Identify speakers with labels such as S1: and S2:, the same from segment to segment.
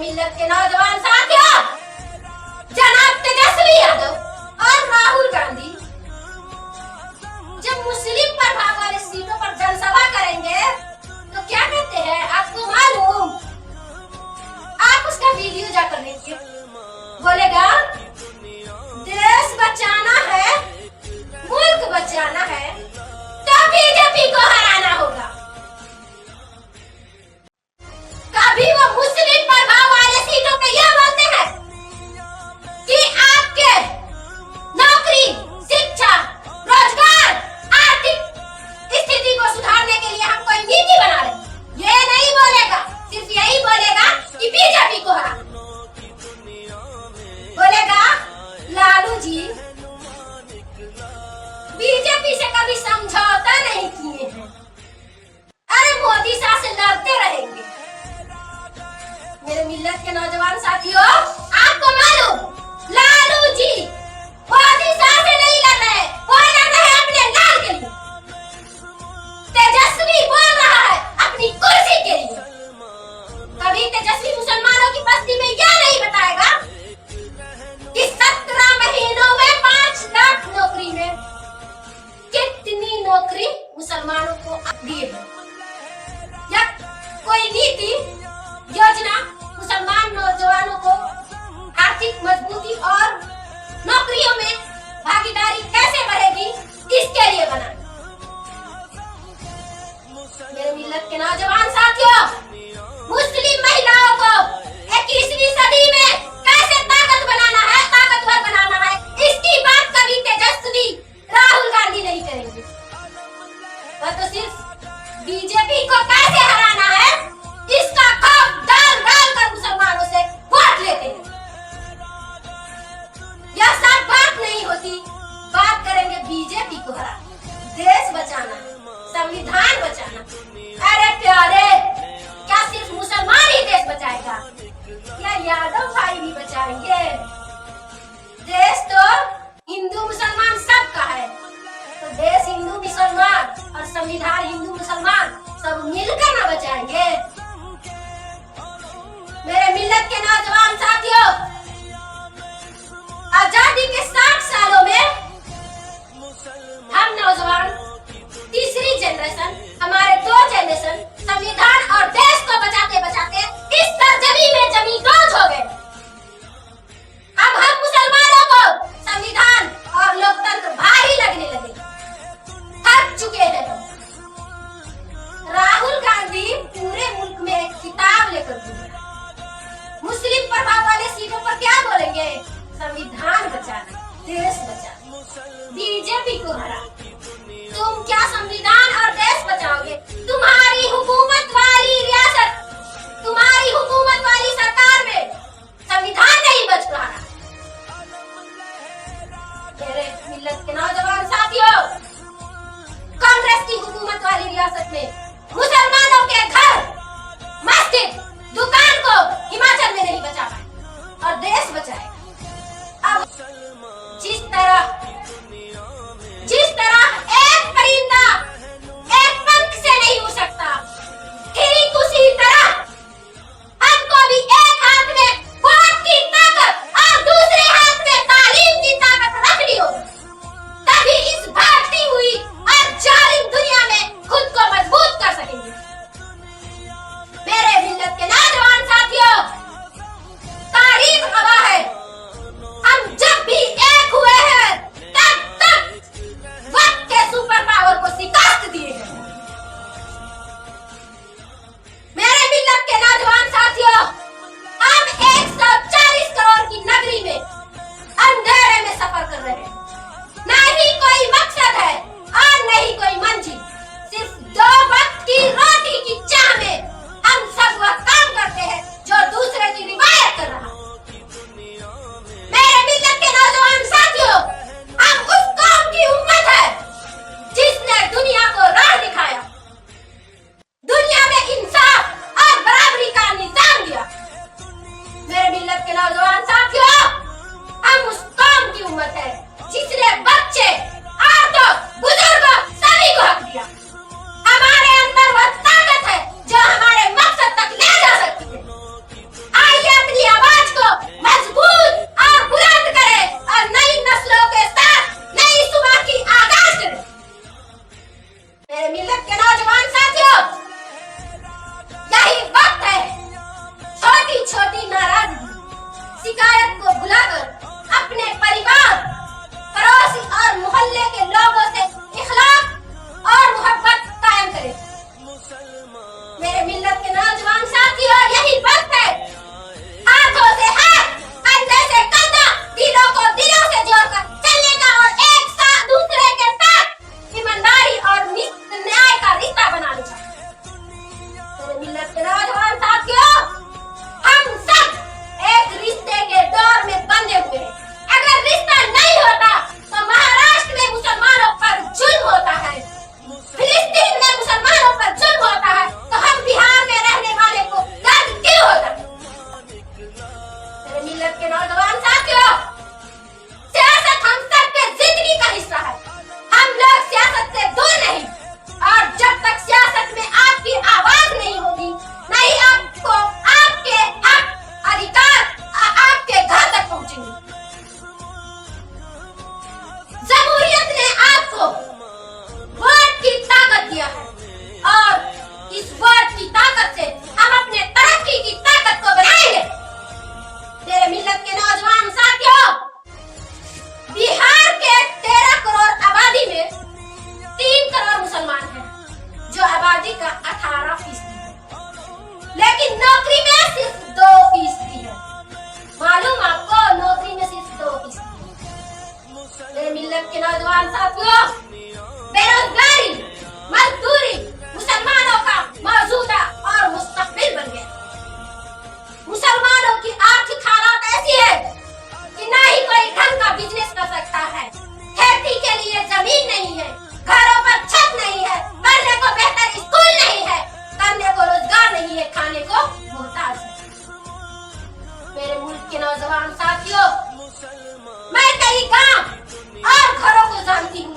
S1: मिल्लत के नौजवान साथियों, जनाब तेजस्वी यादव और राहुल गांधी जब मुस्लिम प्रभाव वाले सीटों पर जनसभा करेंगे तो क्या कहते हैं आपको मालूम? आप उसका वीडियो जाकर देखिए। बोलेगा देश बचाना है, मुल्क बचाना है तो बीजेपी को हराना होगा। कभी वो मुस्लिम प्रभाव वाले सीटों पे यह बोलते हैं कि आपके नौकरी, शिक्षा, रोजगार, आर्थिक स्थिति को सुधारने के लिए हम कोई नीति बना रहे। ये नहीं बोलेगा, सिर्फ यही बोलेगा कि बीजेपी को हरा। बोलेगा लालू जी बीजेपी से कभी समझौता नहीं किए हैं, अरे मोदी शाह से लड़ते रहेंगे। मेरे मिल्लत के नौजवान साथियों, आपको मालूम लालू जी मोदी शाह से नहीं लड़ रहे, वो लड़ रहे हैं अपने लाल के लिए। तेजस्वी बोल रहा है अपनी कुर्सी के लिए। कभी तेजस्वी मुसलमानों की बस्ती में यह नहीं बताएगा कि 17 महीनों में 5 लाख नौकरी में कितनी नौकरी मुसलमानों को दिए हैं, या कोई नीति योजना मुसलमान नौजवानों को आर्थिक मजबूती और नौकरियों में भागीदारी कैसे बढ़ेगी, इसके लिए बना। मेरे मिल्लत के नौजवान साथियों, मुस्लिम महिलाओं को 21वीं सदी में कैसे ताकतवर बनाना है, इसकी बात कभी तेजस्वी राहुल गांधी नहीं करेंगे। वह तो सिर्फ बीजेपी को कैसे हराना है इसका खौफ डाल कर मुसलमानों से वोट लेते हैं। यह सब बात नहीं होती, बात करेंगे बीजेपी को हरा, देश बचाना, संविधान बचाना। अरे प्यारे, क्या सिर्फ मुसलमान ही देश बचाएगा या यादव भाई भी बचाएंगे? देश तो हिंदू मुसलमान सबका है, तो देश हिंदू मुसलमान और संविधान हिंदू मुसलमान सब मिलकर ना बचाएंगे? मेरे मिल्लत के नौजवान साथियों, आजादी के 60 सालों में हम नौजवान, तीसरी जनरेशन, हमारे 2 जनरेशन संविधान और देश को बचाते बचाते इस सरजमी में जमींदोज हो गए। अब हम मुसलमानों को संविधान और लोकतंत्र भारी लगने लगे, थक चुके हैं हम। राहुल गांधी पूरे मुल्क में एक किताब लेकर घूम रहा है। मुस्लिम प्रभाव वाले सीटों पर क्या बोलेंगे? संविधान बचाना, देश बचाना, बीजेपी को हरा। तुम क्या संविधान और देश बचाओगे? तुम्हारी हुकूमत वाली रियासत, तुम्हारी हुकूमत वाली सरकार में संविधान नहीं बच रहा। मेरे मिल्लत के नौजवान साथियों, कांग्रेस की हुकूमत वाली रियासत में मुसलमानों के घर, मस्जिद, दुकान को हिमाचल में नहीं बचा पाए और देश बचाए। अब जिस तरह एक परिंदा एक पंख से नहीं उड़ सकता, छोटी नाराजगी, शिकायत को भुलाकर अपने परिवार, पड़ोसी और मोहल्ले के लोगों से इखलाक और मोहब्बत कायम करें। मेरे मिल्लत के नौजवान साथियों, यही वक्त है हाथों से हाथ, कंधे से कंधा, दिलों को दिलों से जोड़कर चलने का और एक साथ दूसरे के साथ ईमानदारी और न्याय का रिश्ता बनाने का। मेरे मिल्लत के नौजवान साथियों, हम सब एक रिश्ते के डोर में बंधे हुए हैं। अगर रिश्ता नहीं होता तो महाराष्ट्र में मुसलमानों पर जुल्म होता है, फिलिस्तीन में मुसलमानों पर जुल्म होता है, तो हम बिहार में रहने वाले को दर्द क्यों होता है? मेरे मिल्लत के नौजवान साथियों, सियासत हम सबके जिंदगी का हिस्सा है। हम लोग सियासत से दूर नहीं, और जब तक सियासत में आपकी आवाज नहीं होगी, नहीं आपको आपके हक अधिकार आपके घर तक पहुंचेंगे। जमहूरियत ने आपको वोट की ताकत दिया है, और इस वोट की ताकत से हम अपने तरक्की की ताकत को बढ़ाएंगे। मेरे मिल्लत के नौजवान साथियों, बिहार के 13 करोड़ आबादी में 3 करोड़ मुसलमान हैं, जो आबादी का 18% है, लेकिन नौकरी में सिर्फ 2% है। मालूम आपको, नौकरी में सिर्फ 2%। मेरे मिल्लत के नौजवान साथियों, बेरोजगारी, मजदूरी मुसलमानों का मौजूदा और मुस्तकबिल बन गया। मुसलमानों की आर्थिक हालात ऐसी है कि ना ही कोई ढंग का बिजनेस कर सकता है, खेती के लिए जमीन नहीं है, घरों पर छत नहीं है, पढ़ने को बेहतर स्कूल नहीं है, करने को रोजगार नहीं है, खाने को मोहताज है। मेरे मुल्क के नौजवान साथियों, मैं कई गांव और घरों को जानती हूँ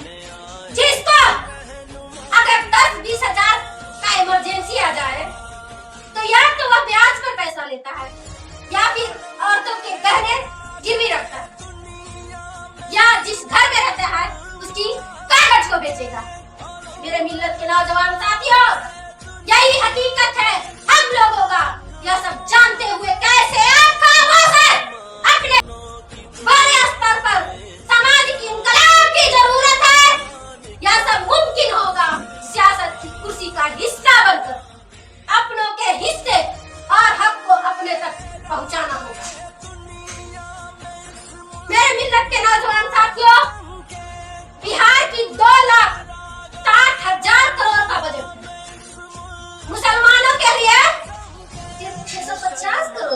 S1: जिसको अगर 10-20 हजार का इमरजेंसी आ जाए तो या तो वह ब्याज पर पैसा लेता है, या फिर औरतों के गहने गिरवी रखता है, या जिस घर में रहता है उसकी कागज को बेचेगा। मेरे मिल्लत के नौजवान साथियों, यही हकीकत है हम लोगों का। यह सब जानते हुए कैसे आप खामोश हैं? अपने बड़े स्तर पर समाज की इंकलाब की जरूरत है। यह सब मुमकिन होगा सियासत की कुर्सी का हिस्सा बनकर। अपनों के हिस्से और हक को अपने तक पहुंचाना होगा। मेरे मिल्लत के नौजवान साथियों, बिहार की 2,60,000 करोड़ का बजट है, मुसलमानों के लिए सिर्फ 650 करोड़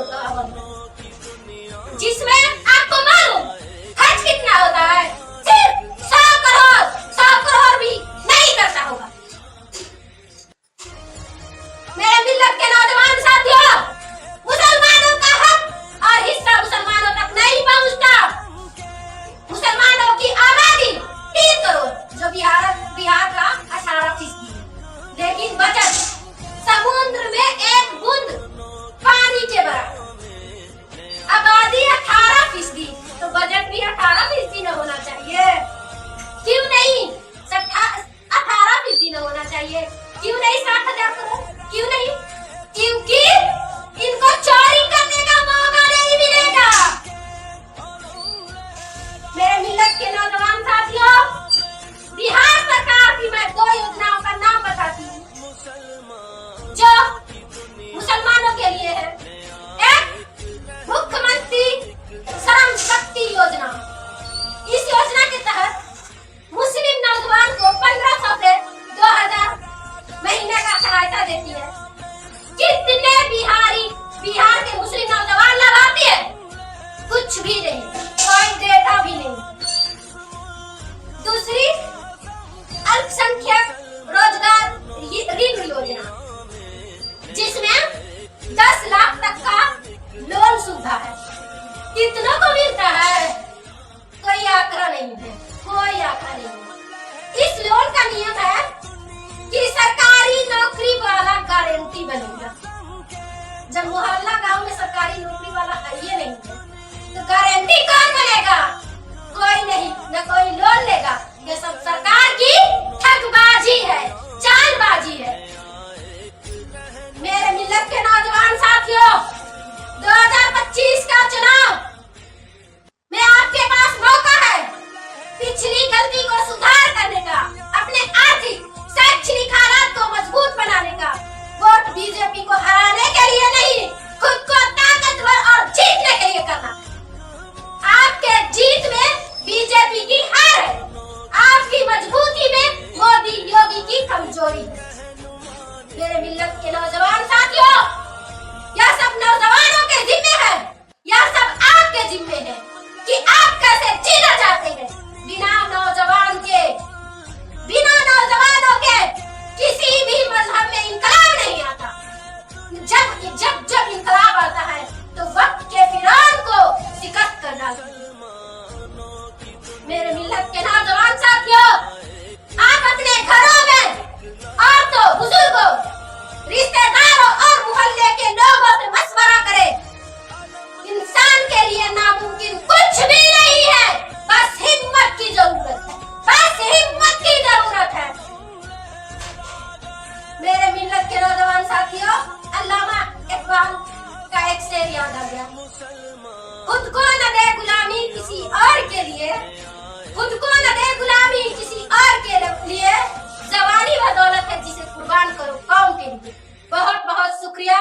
S1: लिए, खुद को न दे गुलामी किसी और के लिए, जवानी व दौलत है जिसे कुर्बान करो कौम के लिए। बहुत बहुत शुक्रिया।